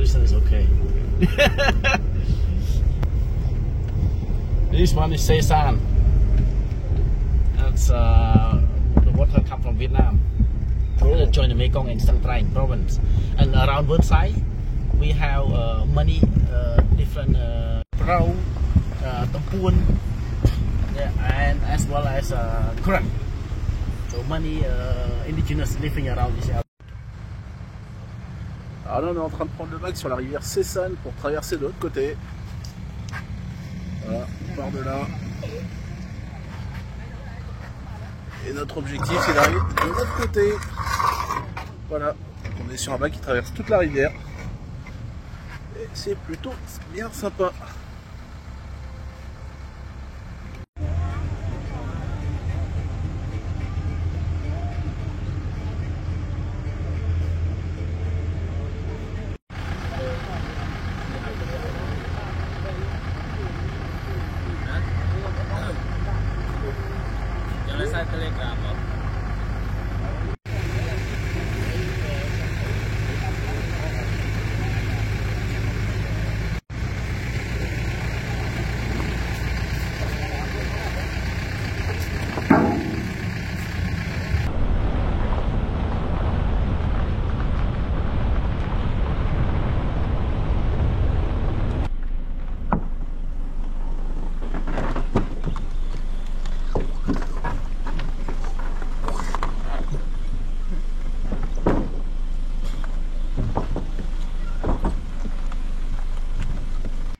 Horizon is okay. This one is Sesan. That's the water comes from Vietnam. Join the Mekong and Sang Traing province. And around Versailles, we have many different Prau, Tampuan, and as well as Kran. So many indigenous living around this area. Alors là on est en train de prendre le bac sur la rivière Sesan pour traverser de l'autre côté. Voilà, on part de là. Et notre objectif c'est d'arriver de l'autre côté. Voilà, donc on est sur un bac qui traverse toute la rivière. Et c'est plutôt bien sympa.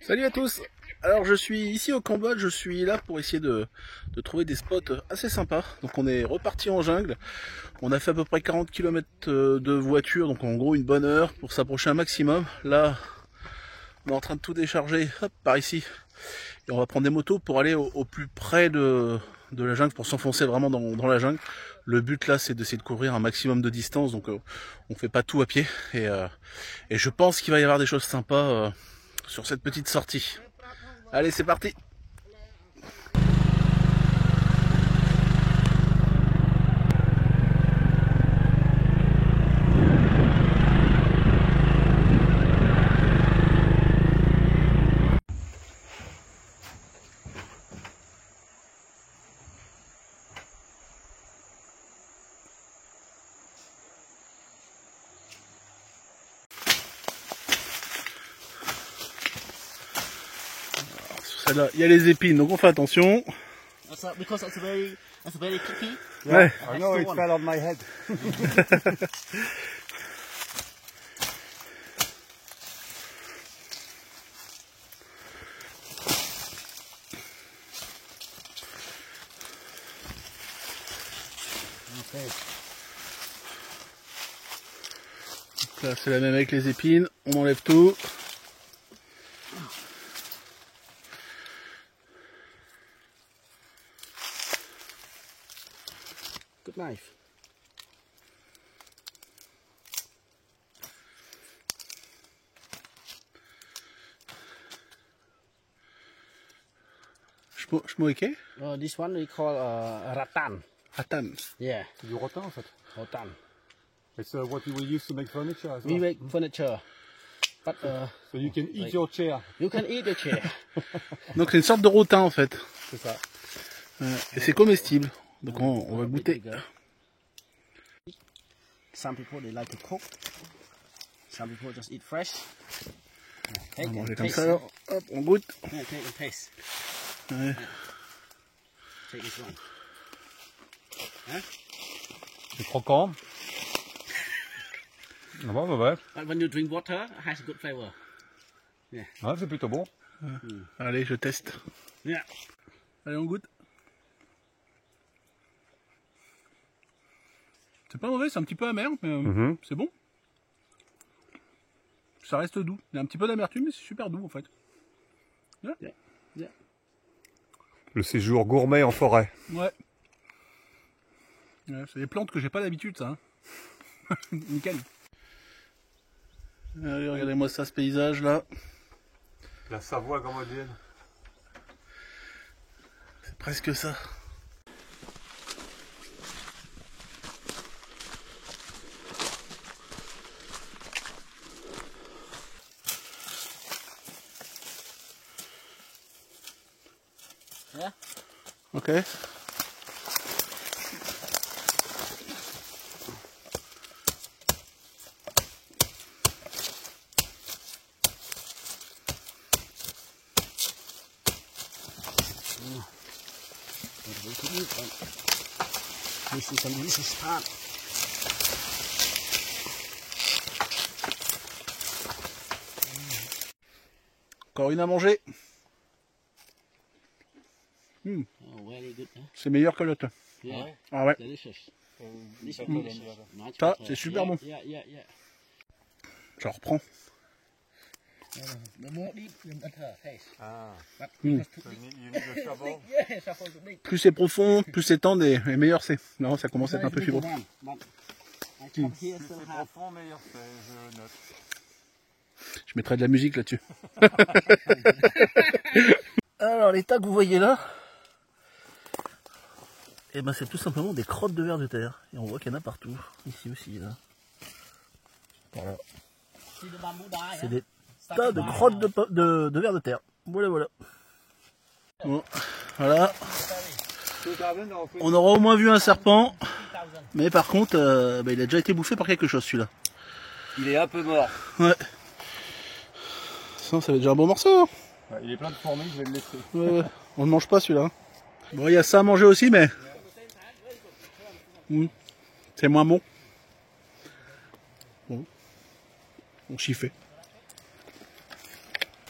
Salut à tous. Alors je suis ici au Cambodge, je suis là pour essayer de trouver des spots assez sympas. Donc on est reparti en jungle, on a fait à peu près 40 km de voiture, donc en gros une bonne heure pour s'approcher un maximum. Là on est en train de tout décharger, hop, par ici, et on va prendre des motos pour aller au plus près de la jungle, pour s'enfoncer vraiment dans la jungle. Le but là c'est d'essayer de couvrir un maximum de distance, donc on fait pas tout à pied, et je pense qu'il va y avoir des choses sympas sur cette petite sortie. Allez, c'est parti! Là, il y a les épines, donc on fait attention. Because that's very tricky. Yeah, ouais. I know it fell on my head. Okay. Donc là, c'est la même avec les épines. On enlève tout. Good knife. Shmoike? This one we call rattan. Rattan. Yeah. Du rotin en fait. Rattan. It's what we use to make furniture as well. We make furniture. But, so you can eat your chair. You can eat the chair. Donc c'est une sorte de rotin en fait. C'est ça. Et c'est comestible. Donc on va goûter. Some people they like to cook. Some people just eat fresh. On va manger comme ça alors. Hop, on goûte. Yeah, take and taste. Ouais. Take this one. C'est croquant. Ah bon, ouais. But when you drink water, it has a good flavor. Yeah. Ouais, c'est plutôt bon. Allez, je teste. Yeah. Allez, on goûte. C'est pas mauvais, c'est un petit peu amer, mais c'est bon. Ça reste doux. Il y a un petit peu d'amertume, mais c'est super doux en fait. Yeah. Yeah. Yeah. Le séjour gourmet en forêt. Ouais. Ouais, c'est des plantes que j'ai pas d'habitude, ça. Hein. Nickel. Allez, regardez-moi ça, ce paysage là. La Savoie cambodgienne. C'est presque ça. Yeah. Ok. This is hard. Encore une à manger. Oh, very good. Huh? C'est meilleur que l'autre. Yeah. Ah ouais. Delicious. This Ça, one j'aime delicious. bien. Much Ça, better. c'est super bon. Yeah, yeah, yeah. Je reprends. The more deep, the better taste. Ah, But Mm. because too you deep. need the shovel. Yeah, shuffle too deep. Plus c'est profond, plus c'est tendre et meilleur c'est. Non, ça commence à être un peu Bigger fibreux. one, but I chop here Plus still c'est have. profond, meilleur c'est, je note. Je mettrai de la musique là-dessus. Alors les tas que vous voyez là, et ben c'est tout simplement des crottes de vers de terre. Et on voit qu'il y en a partout. Ici aussi là. Voilà. See the bamboo die, C'est huh? des tas de crottes de vers de terre. Voilà, voilà. Bon, voilà. On aura au moins vu un serpent, 3,000. mais par contre, il a déjà été bouffé par quelque chose celui-là. Il est un peu mort. Ouais. Ça va être déjà un bon morceau. Hein. Ouais, il est plein de fourmis, je vais le laisser. Ouais, ouais. On ne mange pas celui-là. Hein. Bon, il y a ça à manger aussi, mais c'est moins bon. Bon, on s'y fait.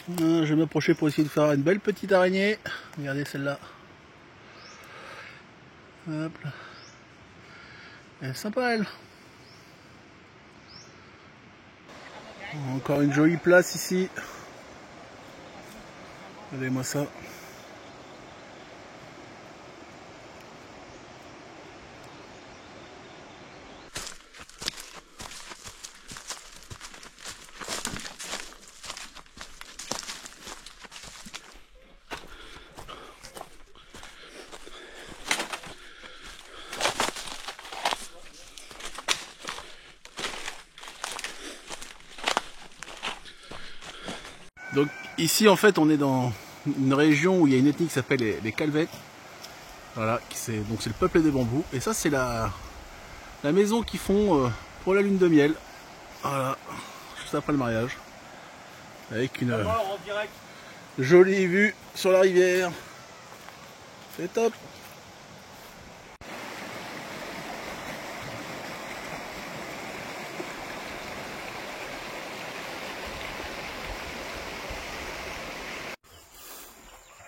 Je vais m'approcher pour essayer de faire une belle petite araignée. Regardez celle-là. Hop là. Elle est sympa elle. Encore une jolie place ici. Regardez-moi ça. Donc ici en fait on est dans une région où il y a une ethnie qui s'appelle les Calvettes. Voilà, donc c'est le peuple des bambous. Et ça c'est la maison qu'ils font pour la lune de miel. Voilà, juste après le mariage. Avec une jolie vue sur la rivière. C'est top.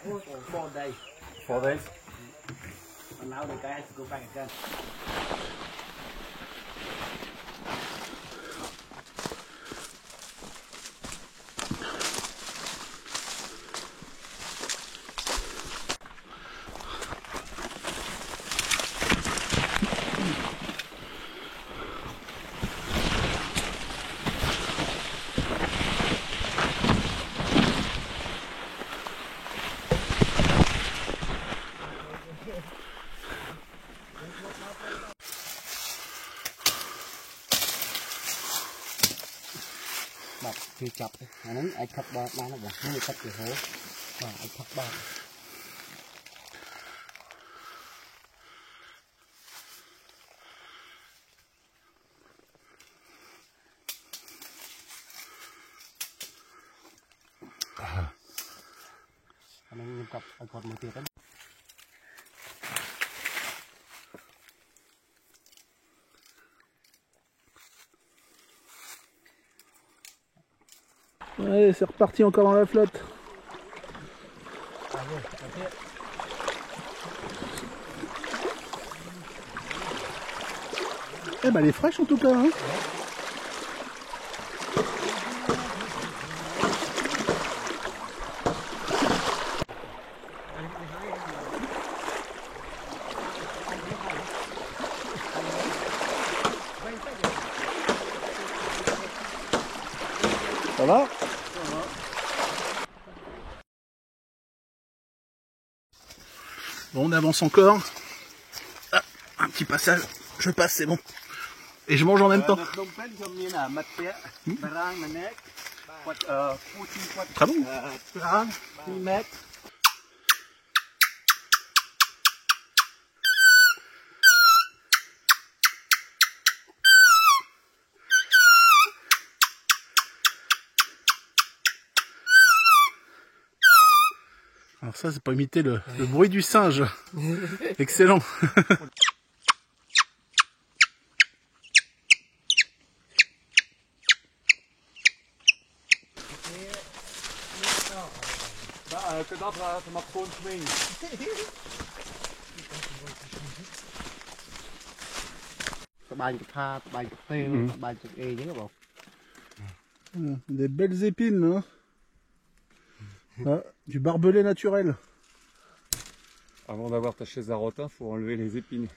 Oh, 4 days. 4 days. And now the guy has to go back again. But khi chập ai khắp ba nó bỏ người khắp cái hố và ai khắp ba. Anh nhập cặp ai còn một tiệt đấy. Ouais, c'est reparti encore dans la flotte. Eh ben elle est fraîche en tout cas. Hein. Ça va? Bon, on avance encore. Ah, un petit passage. Je passe, c'est bon. Et je mange en même temps. Très bon. Alors ça, c'est pour imiter le bruit du singe. Excellent. Que dat laten maar gewoon swingen. Des belles épines, hein. Ah, du barbelé naturel. Avant d'avoir ta chaise à rotin, faut enlever les épines.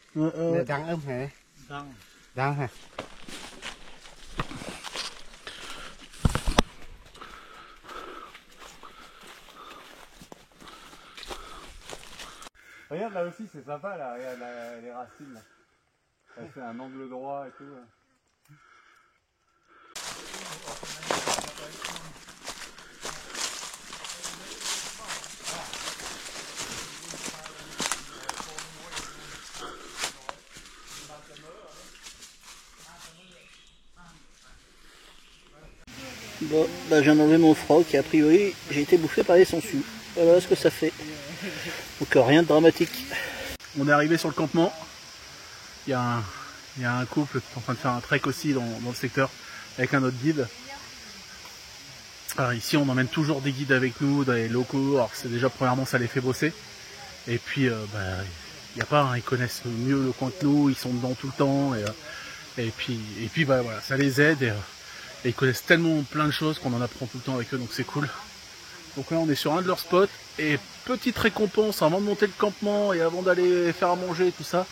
Regarde là aussi, c'est sympa là, regarde les racines là. Ça fait un angle droit et tout. Bon, bah, je viens d'enlever mon froc et a priori j'ai été bouffé par les sangsues. Voilà ce que ça fait. Donc rien de dramatique. On est arrivé sur le campement. Il y a un couple qui est en train de faire un trek aussi dans le secteur avec un autre guide. Alors ici on emmène toujours des guides avec nous, des locaux. Alors c'est déjà premièrement ça les fait bosser. Et puis il n'y a pas, hein, ils connaissent mieux le coin que nous, ils sont dedans tout le temps. Et puis bah, voilà, ça les aide. Et ils connaissent tellement plein de choses qu'on en apprend tout le temps avec eux, donc c'est cool. Donc là on est sur un de leurs spots et petite récompense avant de monter le campement et avant d'aller faire à manger et tout ça.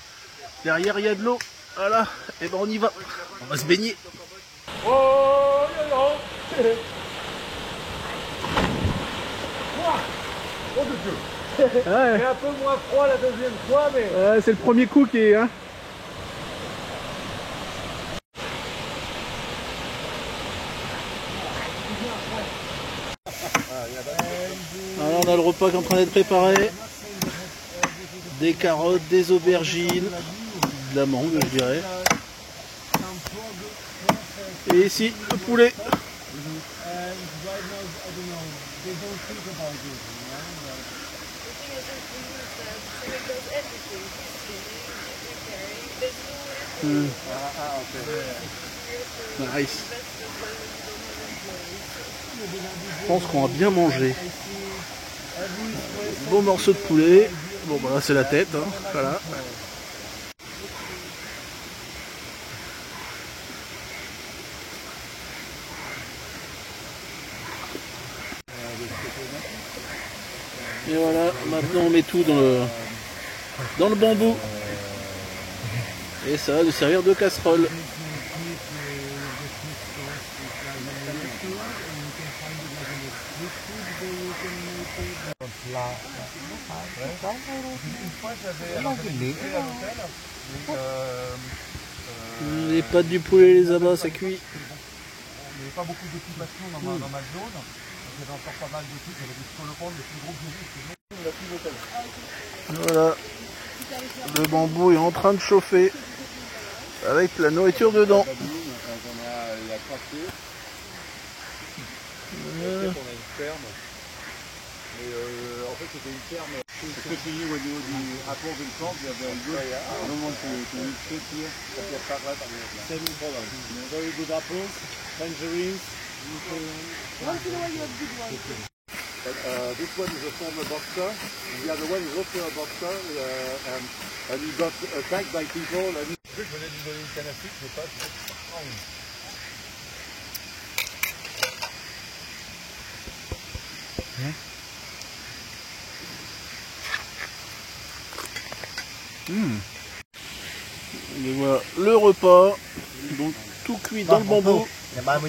Derrière il y a de l'eau, voilà, et ben on y va. On va se baigner. Oh, oh de Dieu. Ouais. C'est un peu moins froid la deuxième fois, mais... C'est le premier coup qui est... Hein. Alors on a le repas qui est en train d'être préparé. Des carottes, des aubergines, de la mangue je dirais. Et ici le poulet. Nice. Je pense qu'on a bien mangé. Bon morceau de poulet. Bon bah là c'est la tête, hein. Voilà. Et voilà, maintenant on met tout dans le bambou. Et ça va nous servir de casserole. Les pâtes du poulet, les abats, ça cuit. Il n'y avait pas beaucoup d'occupation dans ma zone. Il y avait encore pas mal de trucs. Il y avait des scolopendres, des plus gros que nous. Voilà. Le bambou est en train de chauffer avec la nourriture dedans. On a craqué. On a une ferme. Mais en fait c'était une ferme. C'était payé au niveau du rapport du camp. Il y avait un moment que tu here. Very good apples, tangerines. This one is a former boxer, and the other one is also a boxer, and he got attacked by people. And je venais de lui donner une canne à sucre, je sais pas. Et voilà le repas, donc tout cuit dans le bambou. Alors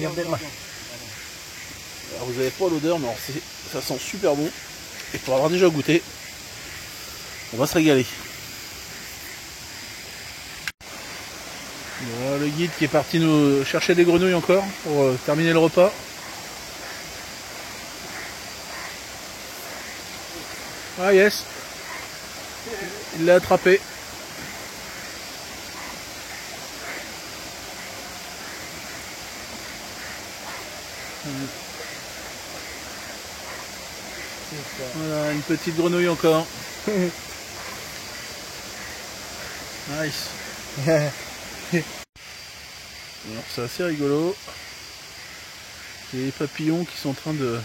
vous n'avez pas l'odeur, mais alors ça sent super bon. Et pour avoir déjà goûté, on va se régaler. Voilà le guide qui est parti nous chercher des grenouilles encore pour terminer le repas. Ah yes, il l'a attrapé. Voilà, une petite grenouille encore. Nice. Alors c'est assez rigolo. Il y a des papillons qui sont en train de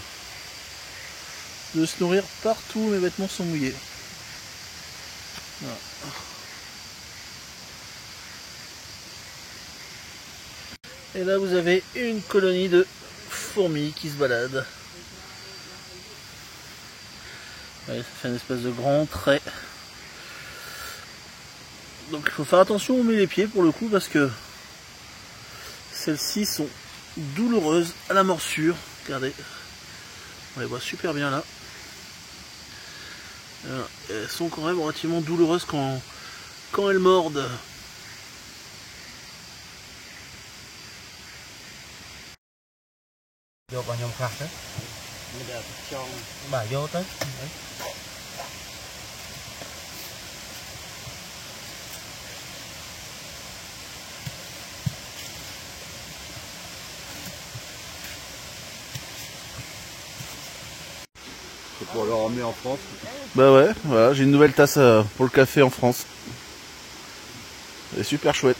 se nourrir partout, mes vêtements sont mouillés. Voilà. Et là vous avez une colonie de fourmis qui se baladent. Ouais, ça fait une espèce de grand trait. Donc il faut faire attention où on met les pieds pour le coup parce que celles-ci sont douloureuses à la morsure. Regardez, on les voit super bien là. Elles sont quand même relativement douloureuses quand elles mordent. C'est pour le ramener en France. Bah ouais, voilà, j'ai une nouvelle tasse pour le café en France. Elle est super chouette.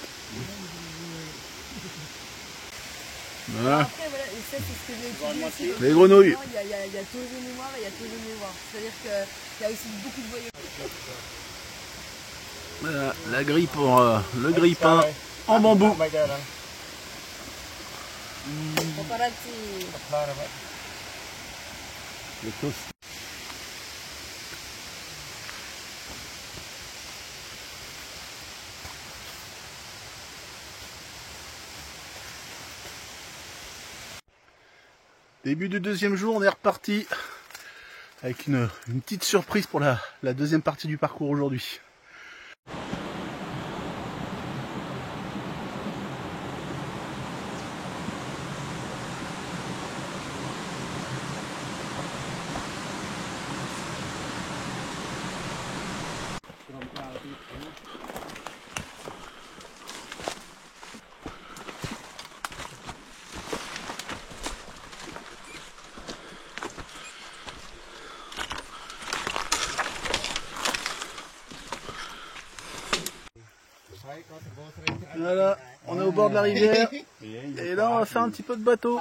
Voilà. Après, voilà, et ça, c'est ce que j'ai étudié aussi. Les grenouilles. Il y a tous les mémoires et il y a tous les mémoires. C'est-à-dire qu'il y a aussi beaucoup de voyages. Voilà, la grille pour le grille-pain en bambou. Paparazzi. Le toast. Début du deuxième jour, on est reparti avec une petite surprise pour la deuxième partie du parcours aujourd'hui. Voilà, on est au bord de la rivière et là on va faire un petit peu de bateau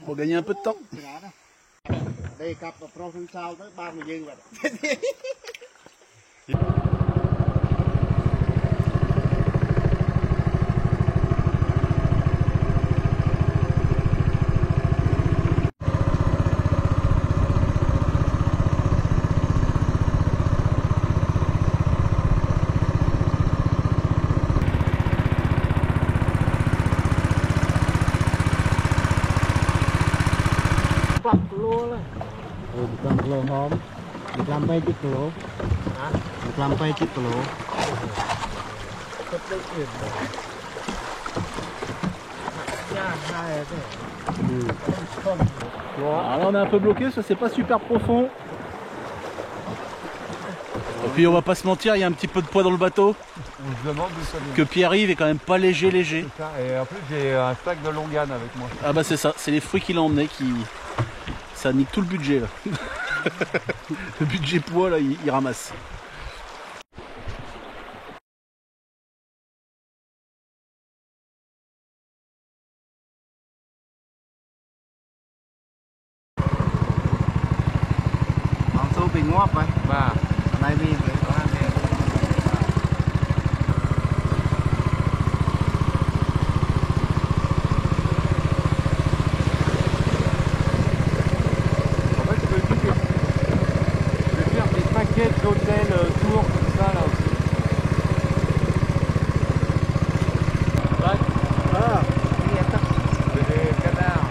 pour gagner un peu de temps. Alors là on est un peu bloqué parce que c'est pas super profond. Et puis on va pas se mentir, il y a un petit peu de poids dans le bateau. On se demande d'où ça vient. Que Pierre-Yves est quand même pas léger. C'est ça. Et en plus j'ai un sac de longan avec moi. Ah bah c'est ça, c'est les fruits qu'il a emmenés qui... Ça nique tout le budget là. Le budget poids là, il ramasse. D'hôtel tour comme ça là aussi. Ah, C'est des canards.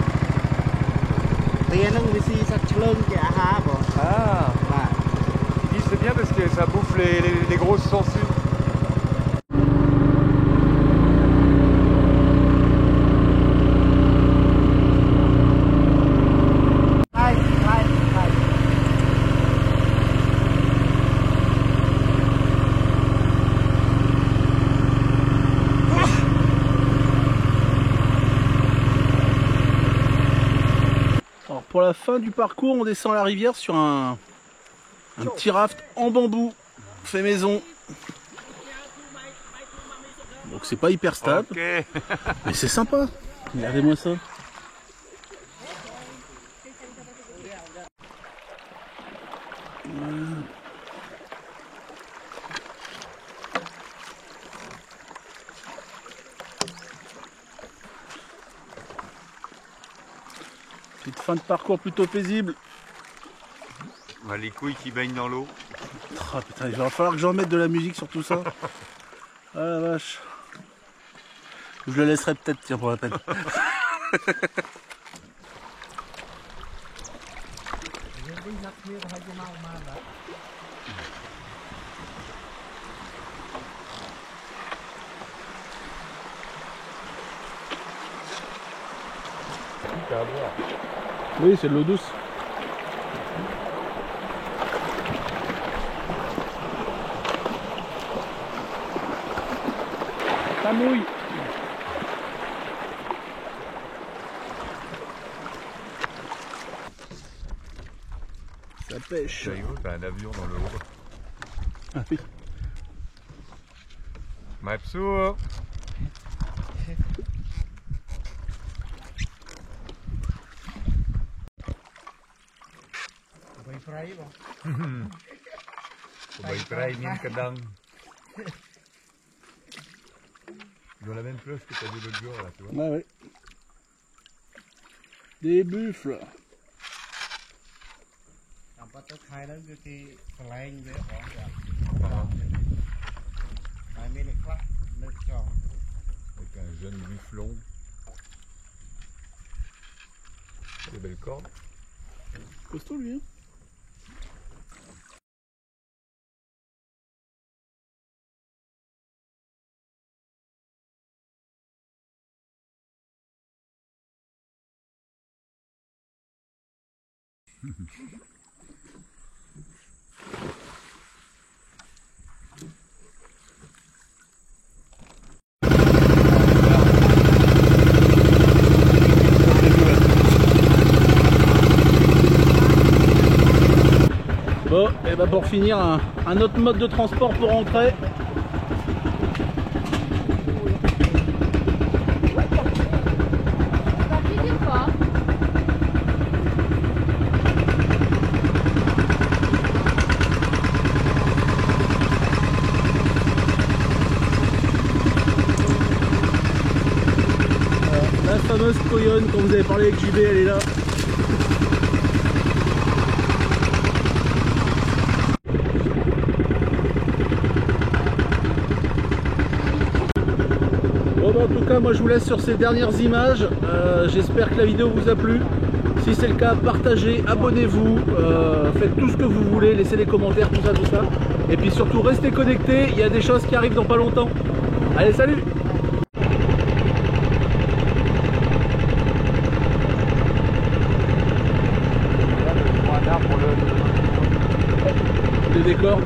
Ah. Il dit c'est bien parce que ça bouffe les grosses sangsues. pour la fin du parcours, on descend la rivière sur un petit raft en bambou, fait maison. Donc c'est pas hyper stable, Ok. mais c'est sympa. Regardez-moi ça. Petite fin de parcours plutôt paisible. Bah, les couilles qui baignent dans l'eau. Oh, putain, il va falloir que j'en mette de la musique sur tout ça. Ah la vache. Je le laisserai peut-être, tiens, pour la peine. Oui, c'est de l'eau douce. Ça mouille. Ça pêche. C'est rigolo, t'as un avion dans le haut. Ah oui. Mapsou. Bien cadang. Ils ont la même cloche que t'as vu l'autre jour là, tu vois. Ah oui. Des buffles. Avec un jeune bufflon. Des belles cordes. Costaud lui, hein. Bon, et bah pour finir, un autre mode de transport pour rentrer. La fameuse coyonne, quand vous avez parlé avec JB, elle est là. En tout cas, moi je vous laisse sur ces dernières images. J'espère que la vidéo vous a plu. Si c'est le cas, partagez, abonnez-vous, faites tout ce que vous voulez, laissez des commentaires, tout ça, tout ça. Et puis surtout, restez connectés, il y a des choses qui arrivent dans pas longtemps. Allez, salut! Les décors.